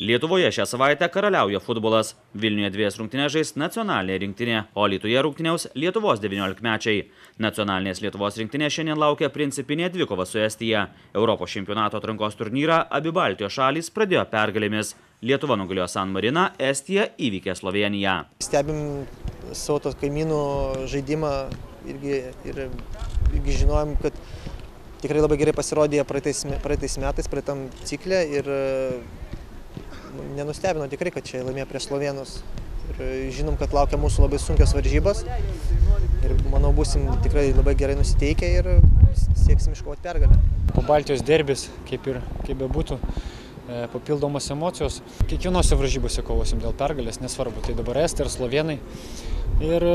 Lietuvoje šią savaitę karaliauja futbolas. Vilniuje dviejas rungtynės žais nacionalinė rinktinė, o Alytuje rungtyniaus Lietuvos 19-mečiai. Nacionalinės Lietuvos rinktinė šiandien laukia principinė dvikova su Estija. Europos čempionato atrankos turnyrą abi Baltijos šalys pradėjo pergalėmis. Lietuva nugalėjo San Mariną, Estija įveikė Slovėniją. Stebim savo tos kaimynų žaidimą irgi žinojom, kad tikrai labai gerai pasirodė praeitais metais, praeitam cikle ir nenustebino tikrai, kad čia laimėjo prieš slovėnus. Ir žinom, kad laukia mūsų labai sunkios varžybos ir manau būsim tikrai labai gerai nusiteikę ir sieksim iškovoti pergalę. Po Baltijos derbis, kaip bebūtų, papildomos emocijos. Kiekvienose varžybose kovosim dėl pergalės, nesvarbu, tai dabar estai ir slovėnai. Ir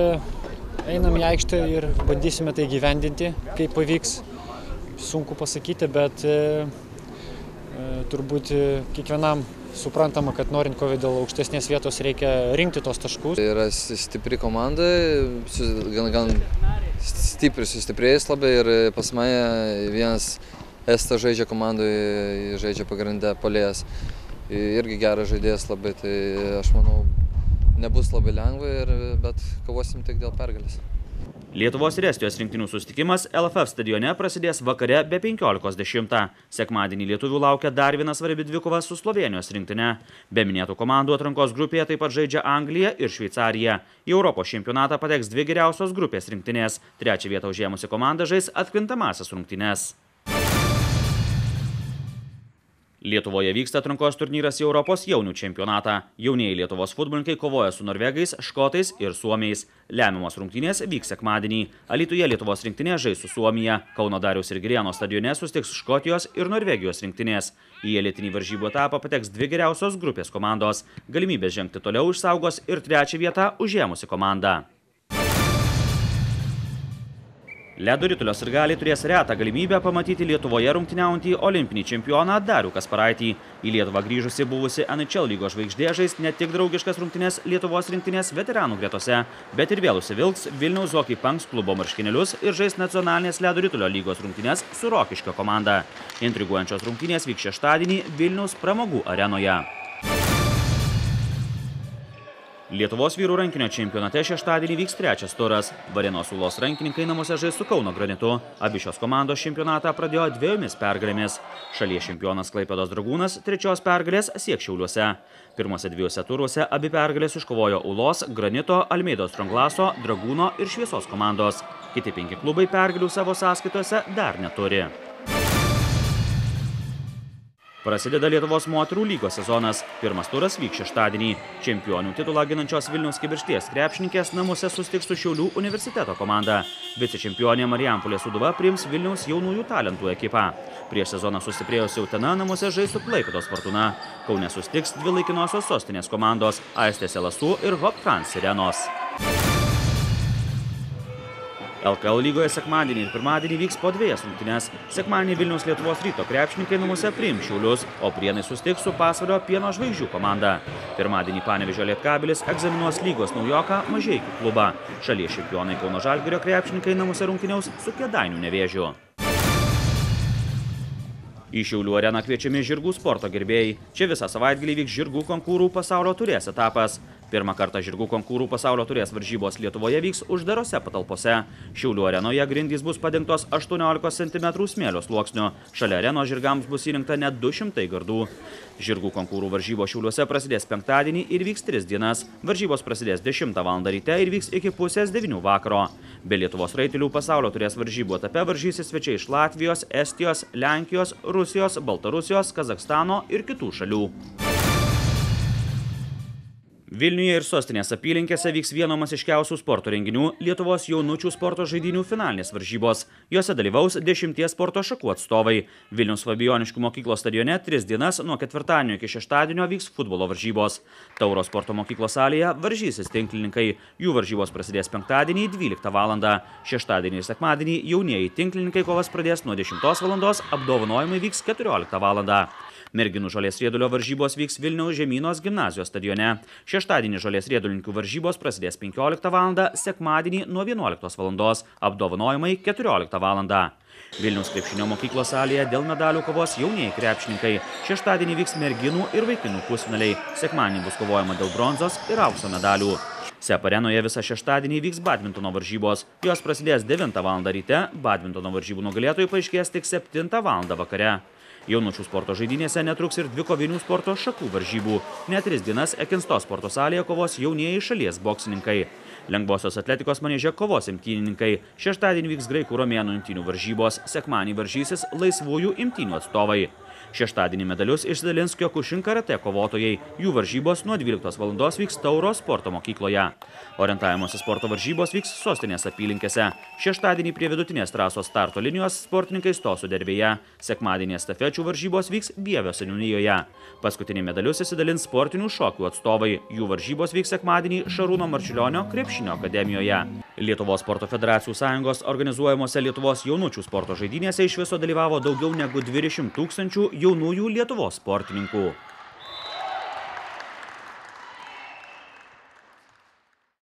einam į aikštę ir bandysime tai gyvendinti, kaip pavyks. Sunku pasakyti, bet turbūt kiekvienam suprantama, kad norint kovoti dėl aukštesnės vietos reikia rinkti tos taškus. Yra stipri komanda, gan stipriai sustiprėjęs labai ir pas mane vienas Estas žaidžia komandoje, žaidžia pagrindę puolėjas. Irgi geras žaidėjas labai, tai aš manau nebus labai lengva, bet kovosim tik dėl pergalės. Lietuvos ir Estijos rinktinių susitikimas LFF stadione prasidės vakare be 15:10. Sekmadienį lietuvių laukia dar viena svarbi dvikova su Slovėnijos rinktine. Be minėtų komandų atrankos grupėje taip pat žaidžia Anglija ir Šveicarija. Į Europos čempionatą pateks dvi geriausios grupės rinktinės. Trečią vietą užėmusi komanda žais atkrintamąsias rungtynes. Lietuvoje vyksta atrankos turnyras į Europos jaunių čempionatą. Jaunieji Lietuvos futbolininkai kovoja su norvegais, škotais ir suomiais. Lemiamos rungtynės vyks sekmadienį. Alytuje Lietuvos rinktinė žais su Suomija. Kauno Dariaus ir Girėno stadione susitiks Škotijos ir Norvegijos rinktinės. Į elitinį varžybų etapą pateks dvi geriausios grupės komandos. Galimybės žengti toliau išsaugos ir trečią vietą užėmusi komanda. Ledo ritulio sirgaliai turės retą galimybę pamatyti Lietuvoje rungtyniaujantį olimpinį čempioną Darių Kasparaitį. Į Lietuvą grįžusi buvusi NHL lygos žvaigždė žais ne tik draugiškas rungtynes Lietuvos rinktinės veteranų gretose, bet ir vėl užsivilks Vilniaus Hockey Punks klubo marškinėlius ir žais nacionalinės ledo ritulio lygos rungtynes su Rokiškio komanda. Intriguojančios rungtynės vyks šeštadienį Vilniaus pramogų arenoje. Lietuvos vyrų rankinio čempionate šeštadienį vyks trečias turas. Varėnos Ūlos rankininkai namuose žais su Kauno Granitu. Abi šios komandos čempionatą pradėjo dviejomis pergalėmis. Šalies čempionas Klaipėdos Dragūnas trečios pergalės sieks Šiauliuose. Pirmose dviejose turuose abi pergalės iškovojo Ūlos, Granito, Almeidos Stronglaso, Dragūno ir Šviesos komandos. Kiti 5 klubai pergalių savo sąskaitose dar neturi. Prasideda Lietuvos moterų lygos sezonas. Pirmas turas vyks šeštadienį. Čempionių titulą ginančios Vilniaus Kibirkšties krepšininkės namuose susitiks su Šiaulių universiteto komanda. Vicečempionė Marijampolės Sūduva priims Vilniaus jaunųjų talentų ekipą. Prieš sezoną sustiprėjusi Utena namuose žais su Klaipėdos Fortuna. Kaune susitiks dvi laikinosios sostinės komandos – Aistės LSU ir Hoptrans Sirenos. LKL lygoje sekmadienį ir pirmadienį vyks po dviejas rungtynes. Sekmadienį Vilniaus Lietuvos Ryto krepšininkai namuose priims Šiaulius, o Prienai susitiks su Pasvalio Pieno žvaigždžių komanda. Pirmadienį Panevėžio Lietkabelis egzaminuos lygos naujoką Mažeikių klubą. Šalies čempionai Kauno Žalgirio krepšininkai namuose rungtyniaus su Kėdainių Nevėžiu. Į Šiaulių areną kviečiami žirgų sporto gerbėjai. Čia visą savaitgalį vyks žirgų konkūrų pasaulio taurės etapas. Pirmą kartą žirgų konkūrų pasaulio taurės varžybos Lietuvoje vyks uždarose patalpose. Šiaulių arenoje grindys bus padengtos 18 cm smėlio sluoksniu. Šalia arenos žirgams bus įrengta net 200 gardų. Žirgų konkūrų varžybos Šiauliuose prasidės penktadienį ir vyks 3 dienas. Varžybos prasidės 10 val. Ryte ir vyks iki pusės 9 vakaro. Be Lietuvos raitelių pasaulio taurės varžybų etape varžysis svečiai iš Latvijos, Estijos, Lenkijos, Rusijos, Baltarusijos, Kazachstano ir kitų šalių. Vilniuje ir sostinės apylinkėse vyks vieno masiškiausių sporto renginių Lietuvos jaunučių sporto žaidynių finalinės varžybos. Jose dalyvaus 10 sporto šakų atstovai. Vilniaus Fabijoniškių mokyklos stadione 3 dienas nuo ketvirtadienio iki šeštadienio vyks futbolo varžybos. Tauro sporto mokyklos salėje varžysis tinklininkai. Jų varžybos prasidės penktadienį 12 val. Šeštadienį ir sekmadienį jaunieji tinklininkai kovas pradės nuo 10 val. Apdovanojimai vyks 14 val. Merginų žolės riedulio varžybos vyks Vilniaus Žemynos gimnazijos stadione. Šeštadienį žolės riedulininkų varžybos prasidės 15 val. Sekmadienį nuo 11 val. Apdovanojimai 14 val. Vilniaus krepšinio mokyklos salėje dėl medalių kovos jaunieji krepšininkai. Šeštadienį vyks merginų ir vaikinų pusfinaliai. Sekmadienį bus kovojama dėl bronzos ir aukso medalių. SEP arenoje visą šeštadienį vyks badmintono varžybos. Jos prasidės 9 val. Ryte, badmintono varžybų nugalėtojai paaiškės tik 7 val. Vakare. Jaunučių sporto žaidynėse netruks ir 2 kovinių sporto šakų varžybų. Net 3 dienas Ekinsto sporto salėje kovos jaunieji šalies boksininkai. Lengvosios atletikos manieže kovos imtynininkai. Šeštadienį vyks graikų romėnų imtynių varžybos. Sekmadienį varžysis laisvųjų imtynių atstovai. Šeštadienį medalius išsidalins Kiokušin karate kovotojai. Jų varžybos nuo 12 val. Vyks Tauro sporto mokykloje. Orientavimosi sporto varžybos vyks sostinės apylinkėse. Šeštadienį prie vidutinės trasos starto linijos sportininkai stos Sudervėje. Sekmadienį estafečių varžybos vyks Vievio seniūnijoje. Paskutinį medalius išsidalins sportinių šokių atstovai. Jų varžybos vyks sekmadienį Šarūno Marčiulionio krepšinio akademijoje. Lietuvos sporto federacijų sąjungos organizuojamuose Lietuvos jaunučių sporto žaidynėse iš viso dalyvavo daugiau negu 200 000 jaunųjų Lietuvos sportininkų.